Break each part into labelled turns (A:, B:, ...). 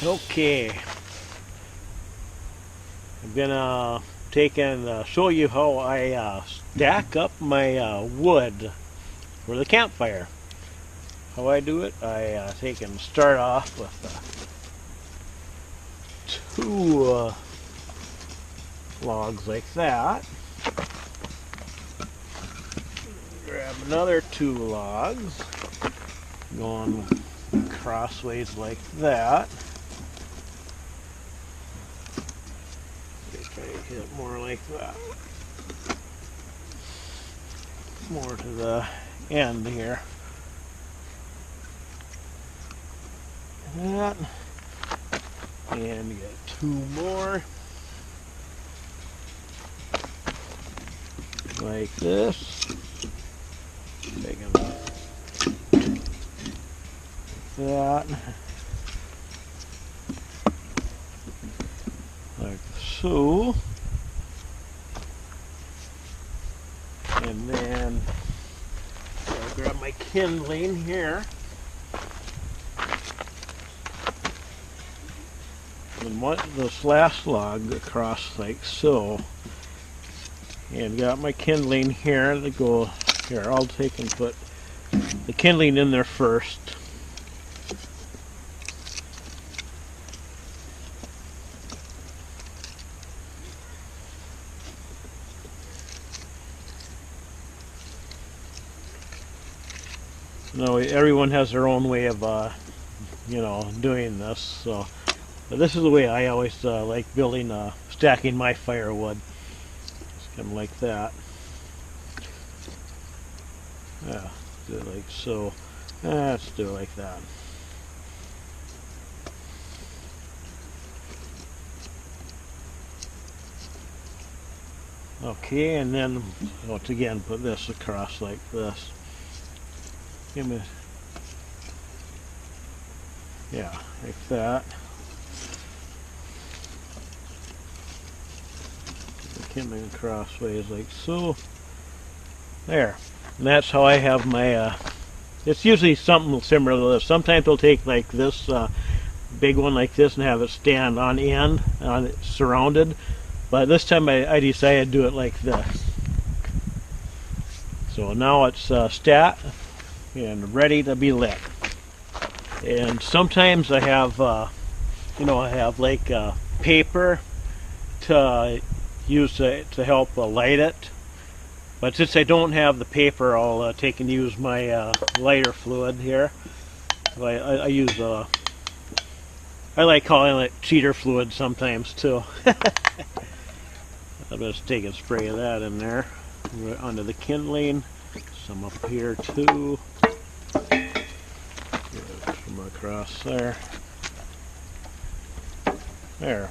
A: Okay, I'm gonna take and show you how I stack up my wood for the campfire. How I do it, I take and start off with two logs like that. Grab another two logs, going crossways like that. Try to hit more like that. More to the end here. That. And get two more. Like this. Take them like that. Like so. And then I'll grab my kindling here. And this last log across like so. And got my kindling here to go here. I'll take and put the kindling in there first. No, everyone has their own way of, doing this. So, but this is the way I always like building, stacking my firewood. Just kind of like that. Yeah, do it like so. Let's do it like that. Okay, and then once again put this across like this. Give me, yeah, like that. Kindling crossways like so. There. And that's how I have my, it's usually something similar to this. Sometimes I'll take like this big one like this and have it stand on end, on it surrounded. But this time I decided to do it like this. So now it's stat and ready to be lit. And sometimes I have, I have like paper to use to help light it. But since I don't have the paper, I'll take and use my lighter fluid here. I use, I like calling it cheater fluid sometimes too. I'll just take and spray that in there. Onto the kindling. Some up here too. Some across there. There.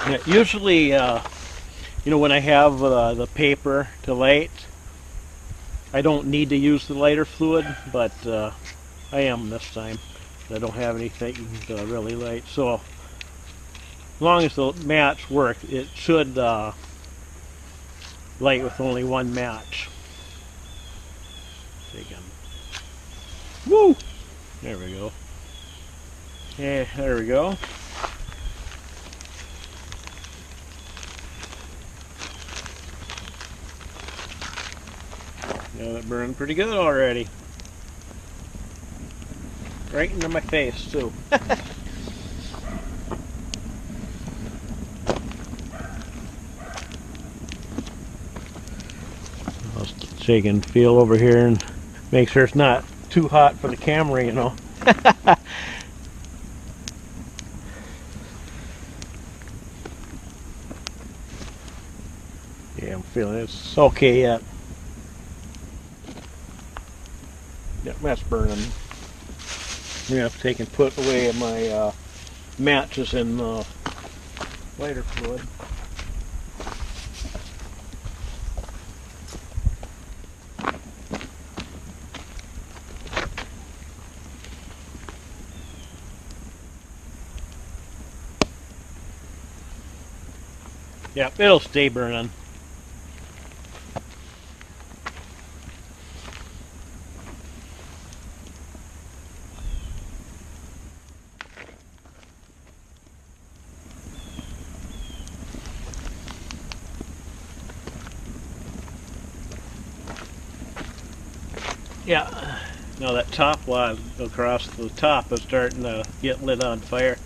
A: Yeah, usually, when I have the paper to light, I don't need to use the lighter fluid, but I am this time. I don't have anything to really light. So, as long as the match works, it should light with only one match. Woo! There we go. Yeah, there we go. Yeah, that burned pretty good already. Right into my face too. I'll shake and feel over here and make sure it's not too hot for the camera, Yeah, I'm feeling it's okay yet. Yep, that's burning. I'm gonna have to take and put away my matches in lighter fluid. Yep, it'll stay burning. Yeah. Now that top log across the top is starting to get lit on fire.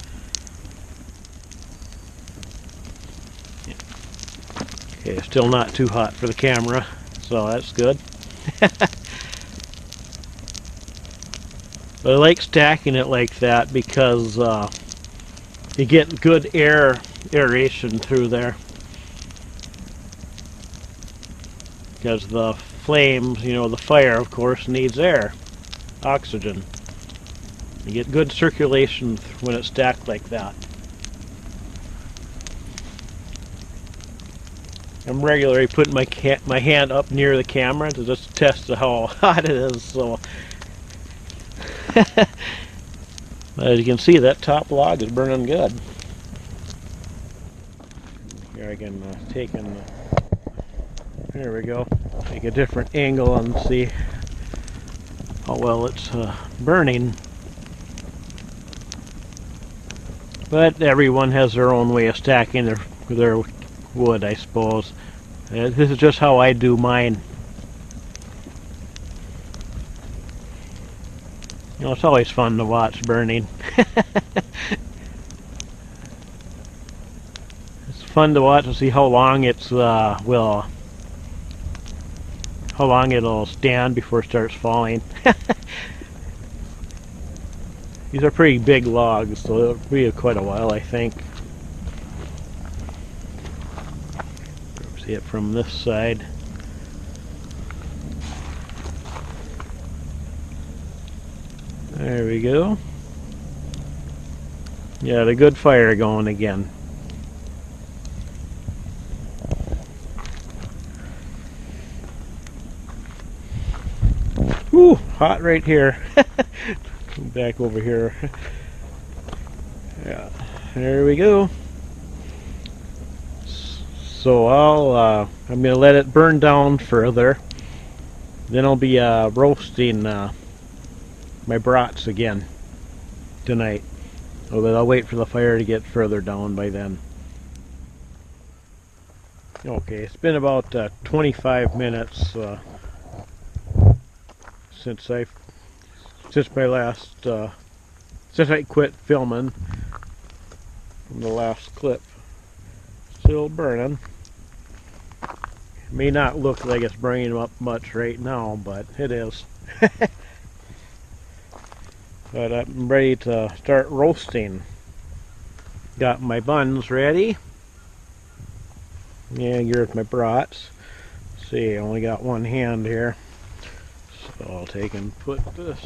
A: Okay, still not too hot for the camera, so that's good. But I like stacking it like that because you get good aeration through there. Because the flames, the fire, of course, needs air, oxygen. You get good circulation when it's stacked like that. I'm regularly putting my hand up near the camera to just test how hot it is. So, as you can see, that top log is burning good. Here I can take in. There we go. Take a different angle and see how well it's burning. But everyone has their own way of stacking their wood, I suppose. This is just how I do mine. It's always fun to watch burning. It's fun to watch and see how long how long it'll stand before it starts falling. These are pretty big logs, so it'll be quite a while, I think. See it from this side. There we go. Yeah, the good fire going again. Whew, hot right here. Back over here. Yeah, there we go. So I'm gonna let it burn down further. Then I'll be roasting my brats again tonight. But I'll wait for the fire to get further down by then. Okay, it's been about 25 minutes since I quit filming from the last clip. Still burning. It may not look like it's burning up much right now, but it is. But I'm ready to start roasting. Got my buns ready. Yeah, here's my brats. Let's see, I only got one hand here. So I'll take and put this.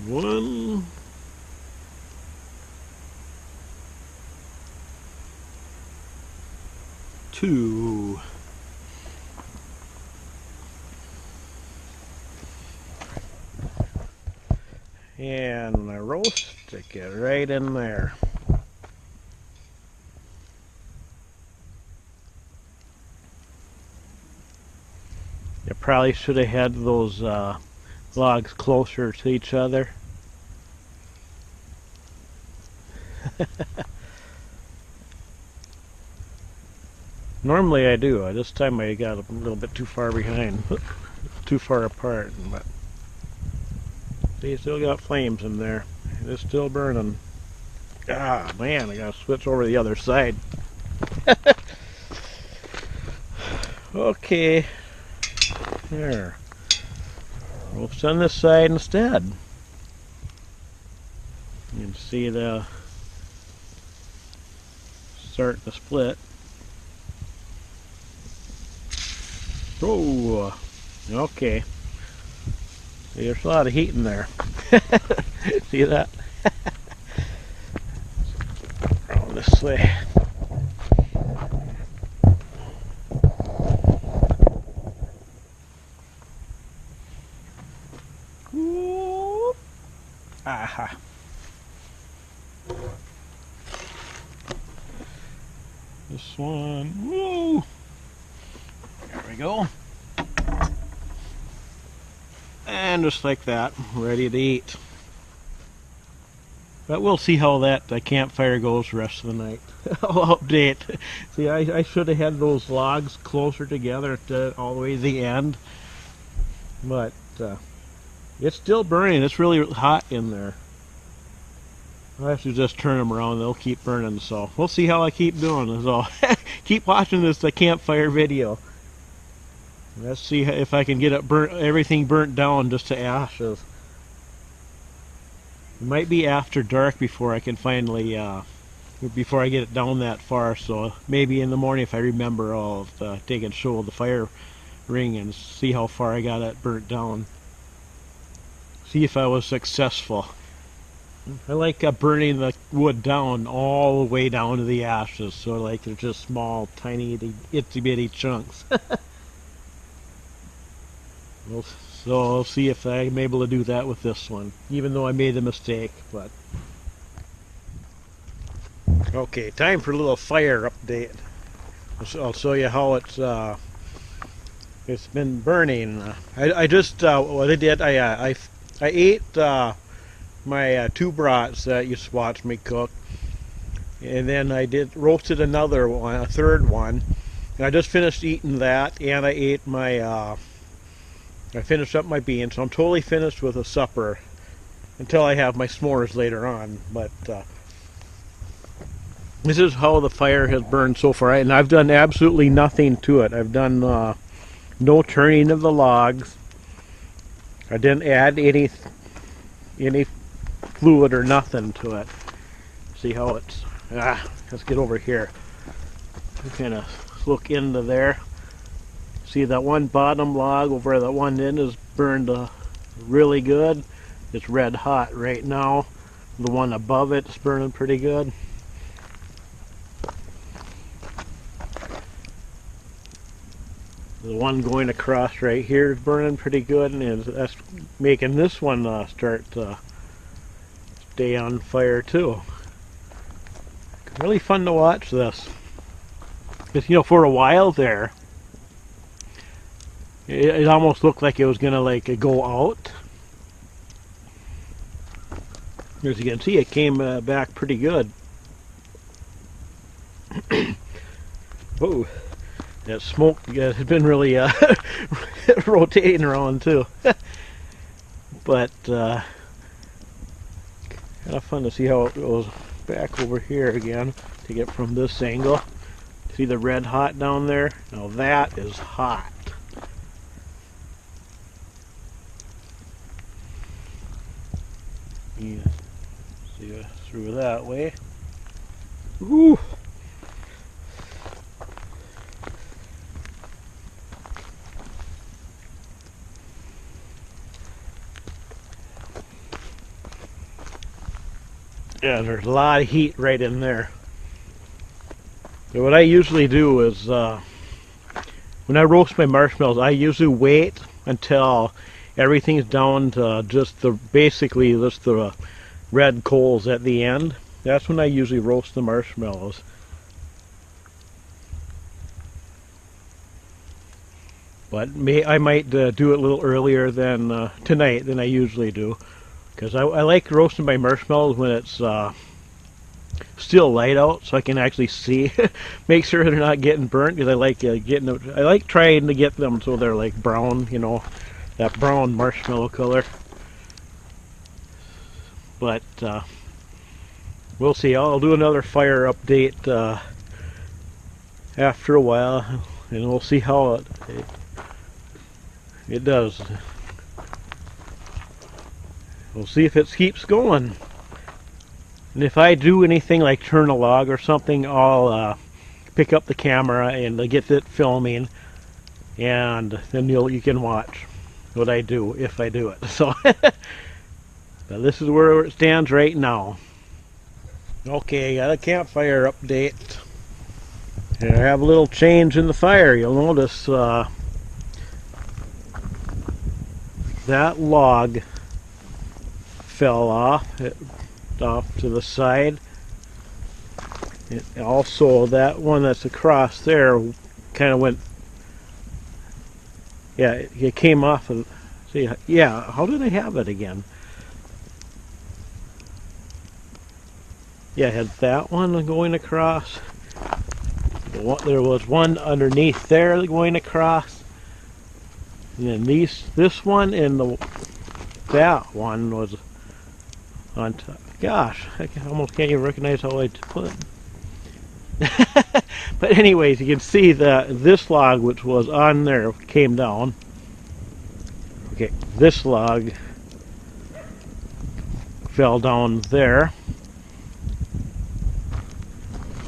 A: One. Two. And my roast, stick it right in there. You probably should have had those logs closer to each other. Normally I do. This time I got a little bit too far behind, too far apart. But see, still got flames in there. It's still burning. Ah, man, I gotta switch over to the other side. Okay. There. Roast on this side instead. You can see the starting to split. Oh, okay. See, there's a lot of heat in there. See that? Around this way. Ooh. Aha. This one. Woo. There we go. And just like that, ready to eat. But we'll see how that campfire goes the rest of the night. I'll update. See, I should have had those logs closer together all the way to the end. But it's still burning. It's really hot in there. I'll have to just turn them around. They'll keep burning. So we'll see how I keep doing. So keep watching this campfire video. Let's see if I can get it everything burnt down just to ashes. It might be after dark before I can finally, before I get it down that far. So maybe in the morning, if I remember, I'll take and show the fire ring and see how far I got it burnt down. See if I was successful. I like burning the wood down all the way down to the ashes, so like they're just small, tiny, itsy bitty chunks. So I'll see if I'm able to do that with this one, even though I made a mistake. But okay, time for a little fire update. I'll show you how it's been burning. I just what I did, I ate my two brats that used to watch me cook, and then I roasted another one, a third one, and I just finished eating that, and I ate my I finished up my beans, so I'm totally finished with a supper until I have my s'mores later on. But this is how the fire has burned so far, and I've done absolutely nothing to it. I've done no turning of the logs. I didn't add any fluid or nothing to it. See how it's let's get over here. Kind of look into there. See that one bottom log over that one end is burned really good. It's red hot right now. The one above it is burning pretty good. The one going across right here is burning pretty good, and that's making this one start to stay on fire too. Really fun to watch this. Because, you know, for a while there, it almost looked like it was gonna like go out. As you can see, it came back pretty good. Whoa, that smoke has been really rotating around too. But kind of fun to see how it goes back over here again. Take it from this angle. See the red hot down there? Now that is hot. Yeah, see through that way. Woo! Yeah, there's a lot of heat right in there. So what I usually do is, when I roast my marshmallows, I usually wait until everything's down to just basically just the red coals at the end. That's when I usually roast the marshmallows. But I might do it a little earlier than tonight than I usually do, because I like roasting my marshmallows when it's still light out, so I can actually see, make sure they're not getting burnt. Because I like I like trying to get them so they're like brown, you know, that brown marshmallow color. But we'll see. I'll do another fire update after a while, and we'll see how it does. We'll see if it keeps going. And if I do anything like turn a log or something, I'll pick up the camera and get it filming, and then you can watch what I do if I do it. So but this is where it stands right now. Okay, got a campfire update. And I have a little change in the fire. You'll notice that log fell off to the side. And also that one that's across there kind of went, yeah, it came off of, see, yeah, how did I have it again? Yeah, I had that one going across. There was one underneath there going across. And then this one and that one was on top. Gosh, I almost can't even recognize how I put it. But anyways, you can see that this log, which was on there, came down. Okay, this log fell down there.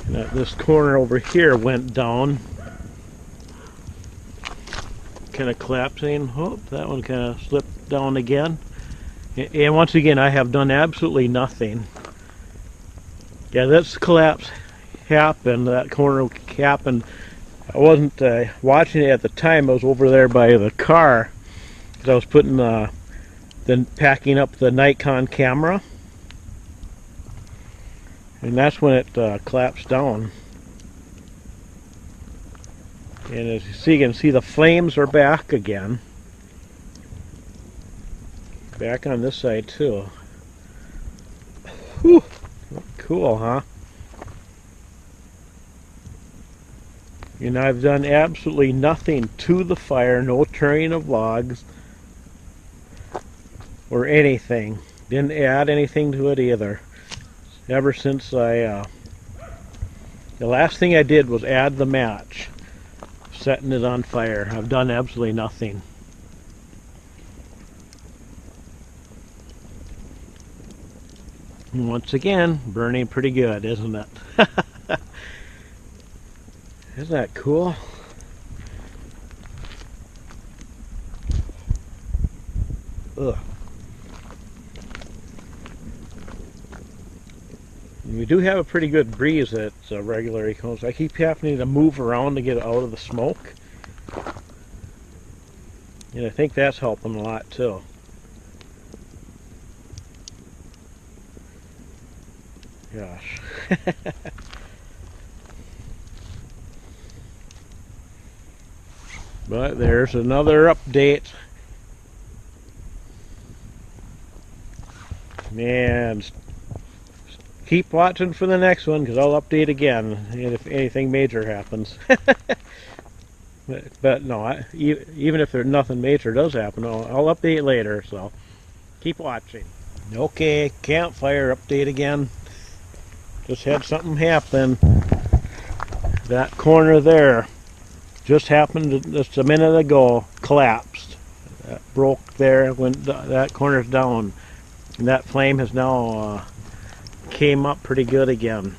A: And this corner over here went down. Kind of collapsing. Oh, that one kind of slipped down again. And once again, I have done absolutely nothing. Yeah, this collapse happened. That corner happened. I wasn't watching it at the time. I was over there by the car because I was putting packing up the Nikon camera, and that's when it collapsed down. And as you can see the flames are back again. Back on this side too. Whew. Cool, huh? And I've done absolutely nothing to the fire, no turning of logs or anything. Didn't add anything to it either. Ever since the last thing I did was add the match, setting it on fire. I've done absolutely nothing. And once again, burning pretty good, isn't it? Isn't that cool? Ugh. We do have a pretty good breeze at regular cones. I keep having to move around to get out of the smoke. And I think that's helping a lot too. Gosh. But there's another update. And keep watching for the next one, because I'll update again if anything major happens. but no, even if there's nothing major does happen, I'll update later, so keep watching. Okay, campfire update again. Just had something happen. That corner there just happened just a minute ago, collapsed. That broke there, that corner's down. And that flame has now came up pretty good again.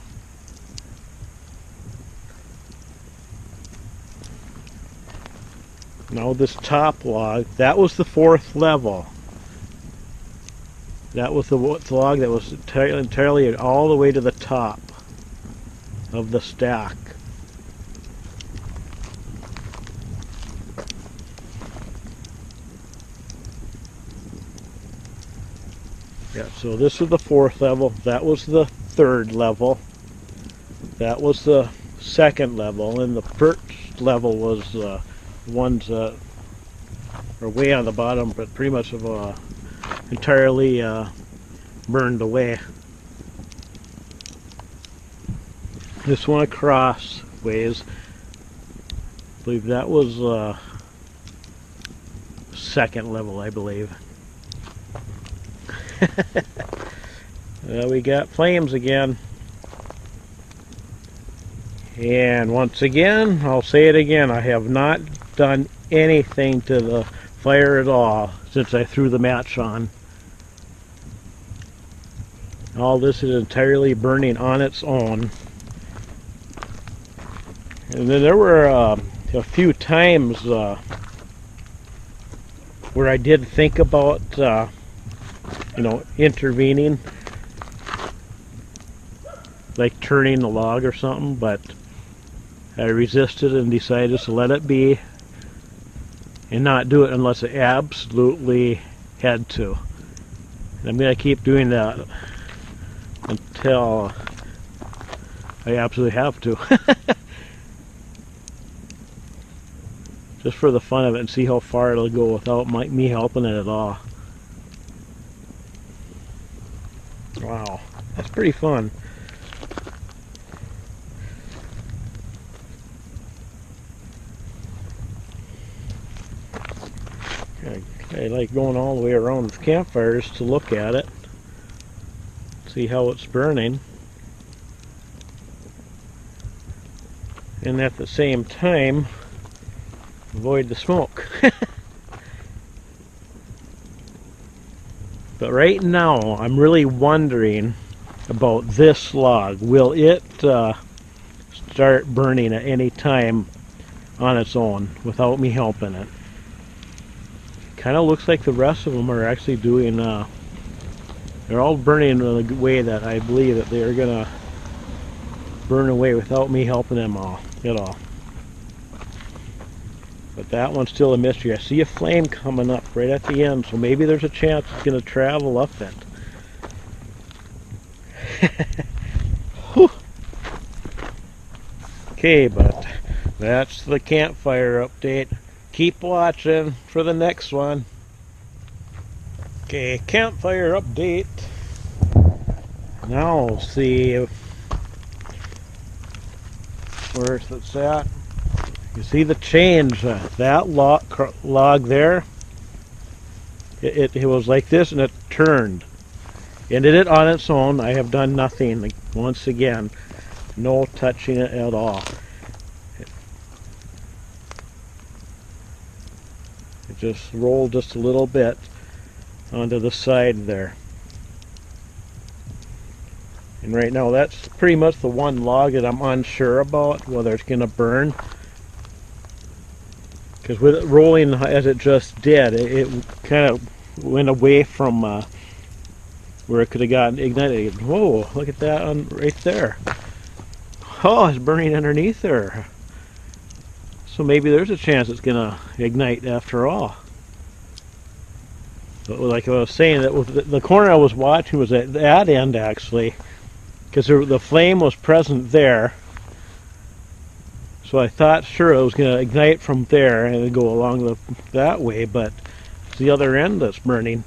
A: Now this top log, that was the 4th level. That was the log that was entirely all the way to the top of the stack. Yeah, so this was the 4th level. That was the 3rd level. That was the 2nd level, and the 1st level was ones that are way on the bottom, but pretty much have entirely burned away. This one across ways, I believe that was 2nd level, I believe. Well, we got flames again. And once again, I'll say it again, I have not done anything to the fire at all since I threw the match on. All this is entirely burning on its own. And then there were a few times where I did think about intervening, like turning the log or something, but I resisted and decided to let it be and not do it unless I absolutely had to. And I'm going to keep doing that until I absolutely have to. Just for the fun of it, and see how far it'll go without me helping it at all. Wow, that's pretty fun. I like going all the way around the campfire just to look at it, see how it's burning, and at the same time avoid the smoke. But right now I'm really wondering about this log. Will it start burning at any time on its own without me helping it? Kind of looks like the rest of them are actually doing, they're all burning in a way that I believe that they are going to burn away without me helping them all at all. But that one's still a mystery. I see a flame coming up right at the end, so maybe there's a chance it's going to travel up it. Okay, but that's the campfire update. Keep watching for the next one. Okay, campfire update. Now we'll see where it's at. You see the change. That log there, it was like this and it turned. And did it on its own. I have done nothing. Like, once again, no touching it at all. It just rolled just a little bit onto the side there. And right now that's pretty much the one log that I'm unsure about whether it's going to burn. Because with it rolling as it just did, it kind of went away from where it could have gotten ignited. Whoa, look at that on right there. Oh, it's burning underneath there. So maybe there's a chance it's going to ignite after all. But like I was saying, that the corner I was watching was at that end actually, because the flame was present there. So I thought sure it was going to ignite from there and go along that way, but it's the other end that's burning.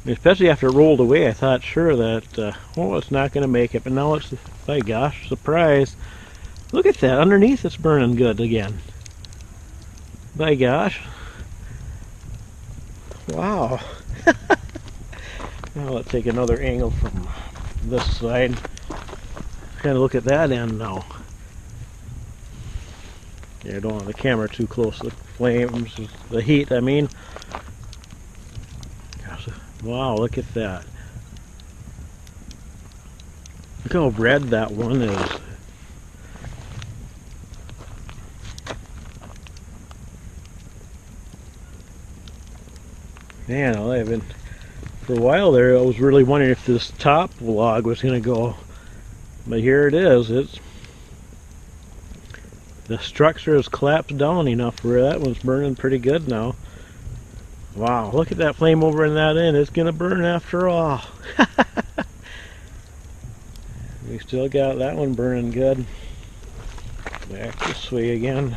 A: Especially after it rolled away, I thought sure that, oh, it's not going to make it. But now it's, by gosh, surprise. Look at that, underneath it's burning good again. By gosh. Wow. Now let's take another angle from this side. Kind of look at that end now. Yeah, I don't want the camera too close to the flames, the heat, I mean. Gosh, wow, look at that. Look how red that one is. Man, I've been, for a while there, I was really wondering if this top log was going to go. But here it is. The structure has collapsed down enough where that one's burning pretty good now. Wow, look at that flame over in that end. It's going to burn after all. We still got that one burning good. Back this way again.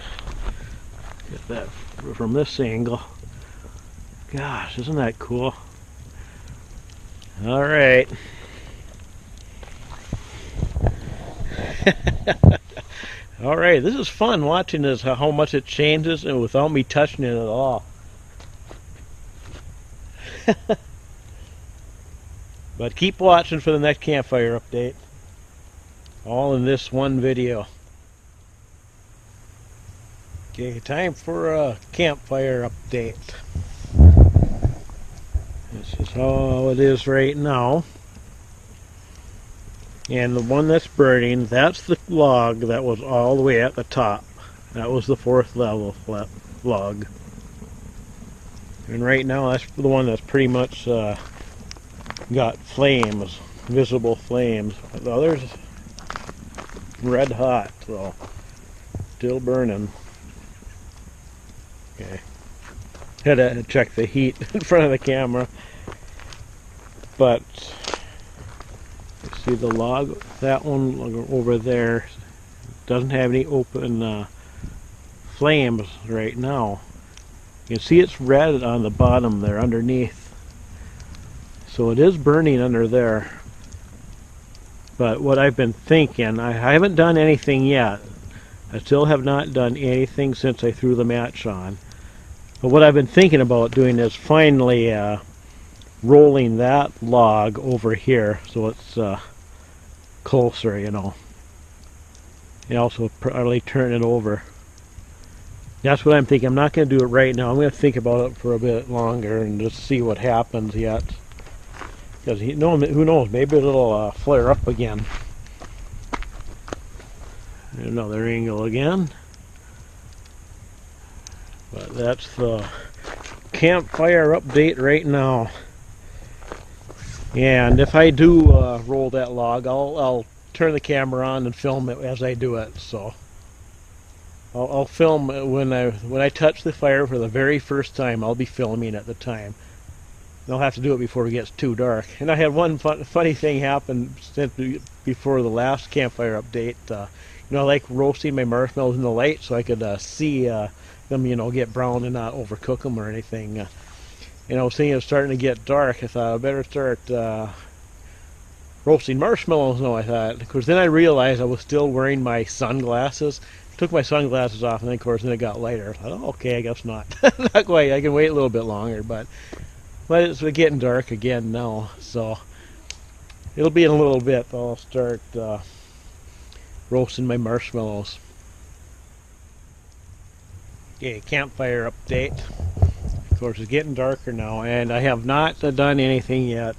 A: Get that from this angle. Gosh, isn't that cool? All right. All right, this is fun watching this, how much it changes and without me touching it at all. But keep watching for the next campfire update. All in this one video. Okay, time for a campfire update. This is how it is right now. And the one that's burning, that's the log that was all the way at the top. That was the 4th level log. And right now that's the one that's pretty much got flames, visible flames. The other's red hot, so still burning. Okay. Had to check the heat in front of the camera. But you see the log, that one over there doesn't have any open flames right now. You can see it's red on the bottom there underneath. So it is burning under there. But what I've been thinking, I haven't done anything yet, I still have not done anything since I threw the match on. But what I've been thinking about doing is finally rolling that log over here so it's closer, you know. And also probably turn it over. That's what I'm thinking. I'm not going to do it right now. I'm going to think about it for a bit longer and just see what happens yet. Because who knows, maybe it'll flare up again. Another angle again. But that's the campfire update right now. And if I do roll that log, I'll turn the camera on and film it as I do it. So I'll film when I touch the fire for the very first time. I'll be filming at the time. And I'll have to do it before it gets too dark. And I had one funny thing happen since before the last campfire update. I like roasting my marshmallows in the light so I could see them, get brown and not overcook them or anything. I was thinking it was starting to get dark. I thought I better start roasting marshmallows now, I thought. Of course, then I realized I was still wearing my sunglasses. Took my sunglasses off, and then, of course, then it got lighter. I thought, oh, okay, I guess not. Not quite. I can wait a little bit longer, but it's getting dark again now, so it'll be in a little bit. I'll start roasting my marshmallows. Okay, campfire update. Of course, it's getting darker now, and I have not done anything yet.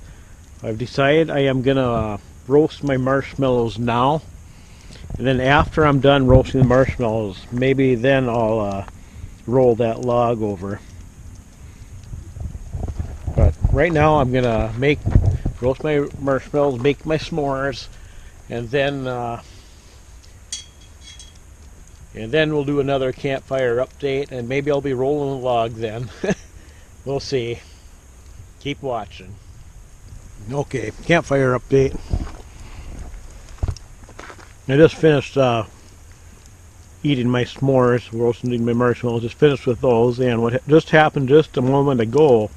A: I've decided I am gonna roast my marshmallows now, and then after I'm done roasting the marshmallows, maybe then I'll roll that log over. But right now I'm gonna roast my marshmallows, make my s'mores, and then we'll do another campfire update, and maybe I'll be rolling the log then. We'll see. Keep watching. Okay, campfire update. I just finished eating my s'mores, roasting my marshmallows. Just finished with those, and what just happened just a moment ago,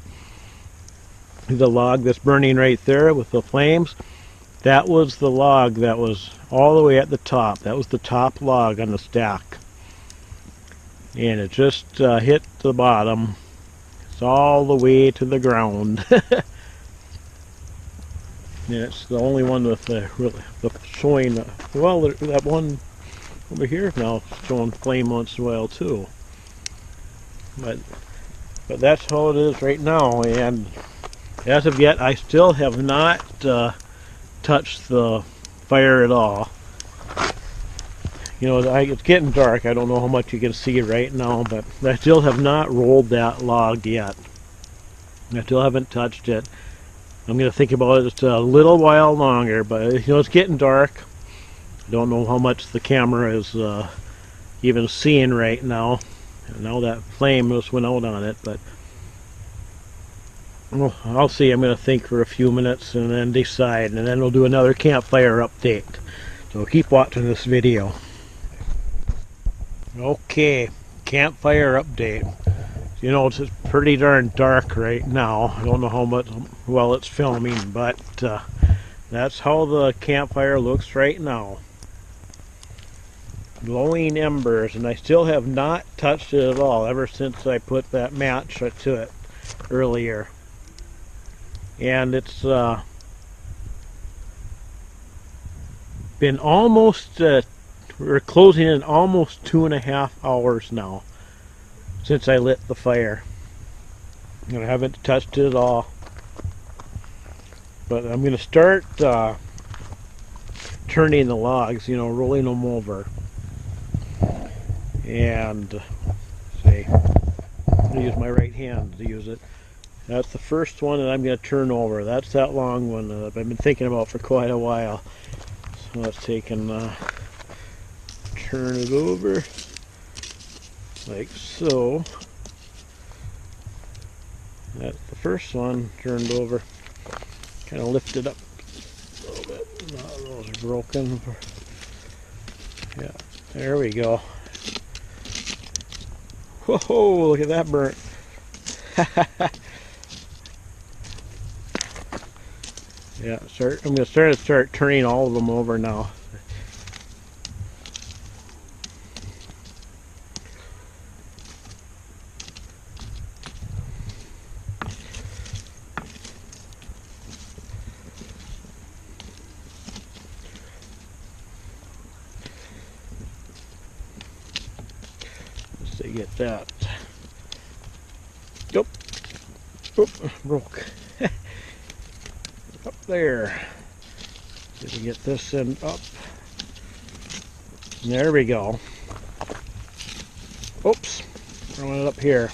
A: the log that's burning right there with the flames, that was the log that was all the way at the top. That was the top log on the stack. And it just hit the bottom. It's all the way to the ground. And it's the only one with the showing, well, that one over here now showing flame once in a while too. But that's how it is right now, and as of yet I still have not touched the fire at all. It's getting dark. I don't know how much you can see right now, but I still have not rolled that log yet. I still haven't touched it. I'm going to think about it just a little while longer, but it's getting dark. I don't know how much the camera is even seeing right now. And now that flame just went out on it, but well, I'll see. I'm going to think for a few minutes and then decide, and then we'll do another campfire update. So keep watching this video. Okay, campfire update. It's pretty darn dark right now. I don't know how much well it's filming, but that's how the campfire looks right now. Glowing embers, and I still have not touched it at all ever since I put that match to it earlier. And it's been almost, we're closing in almost 2.5 hours now since I lit the fire. And I haven't touched it at all. But I'm going to start turning the logs, rolling them over. And see, I'm going to use my right hand to use it. That's the first one that I'm going to turn over. That's that long one that I've been thinking about for quite a while. So let's take and turn it over like so. That's the first one turned over. Kind of lift it up a little bit. No, those are broken. Yeah, there we go. Whoa, look at that burnt. Yeah, I'm going to start turning all of them over now. me get that. Nope. Oop, broke. Up there. Did we get this end up? There we go. Oops. I want it up here.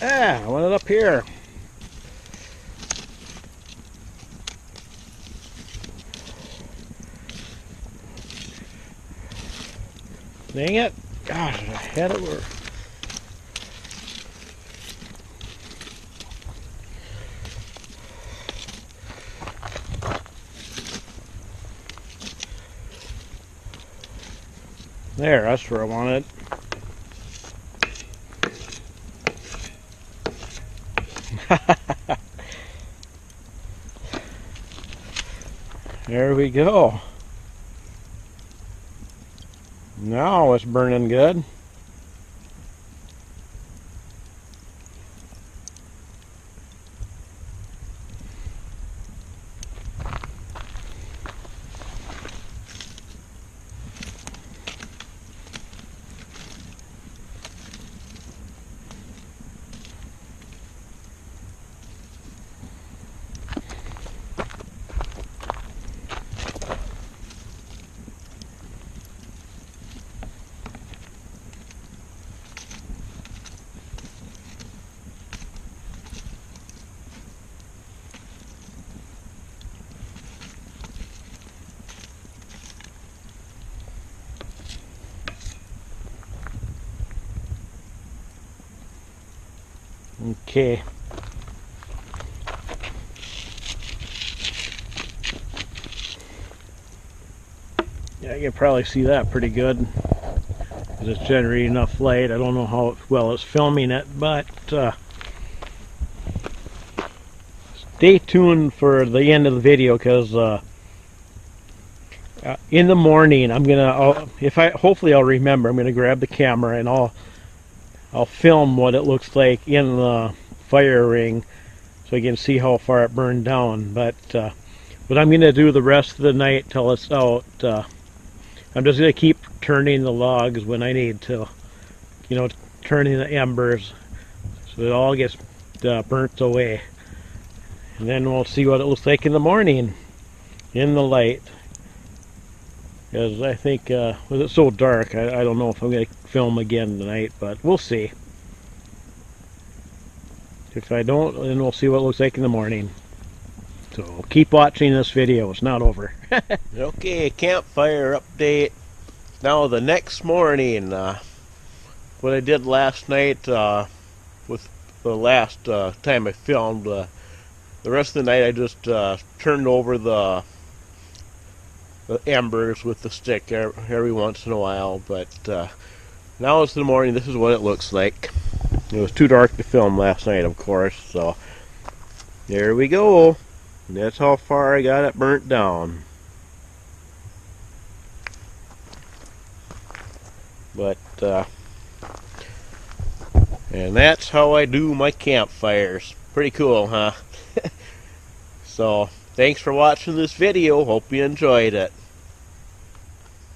A: Ah, I want it up here. Dang it. Gosh, I had it where... There, that's where I want it. There we go. Now it's burning good. Okay. Yeah, you can probably see that pretty good. 'Cause it's generating enough light. I don't know how well it's filming it, but stay tuned for the end of the video, because in the morning I'm gonna, hopefully I'll remember, I'm gonna grab the camera and I'll film what it looks like in the fire ring, so you can see how far it burned down. But what I'm gonna do the rest of the night till it's out, I'm just gonna keep turning the logs when I need to, you know, turning the embers so it all gets burnt away, and then we'll see what it looks like in the morning in the light. Because I think with it so dark, I don't know if I'm going to film again tonight, but we'll see. If I don't, then we'll see what it looks like in the morning. So keep watching this video, it's not over. Okay, campfire update. Now the next morning, what I did last night with the last time I filmed, the rest of the night I just turned over the embers with the stick every once in a while. But now it's the morning. This is what it looks like. It was too dark to film last night, of course, so there we go. And that's how far I got it burnt down. But and that's how I do my campfires. Pretty cool, huh? So thanks for watching this video. Hope you enjoyed it.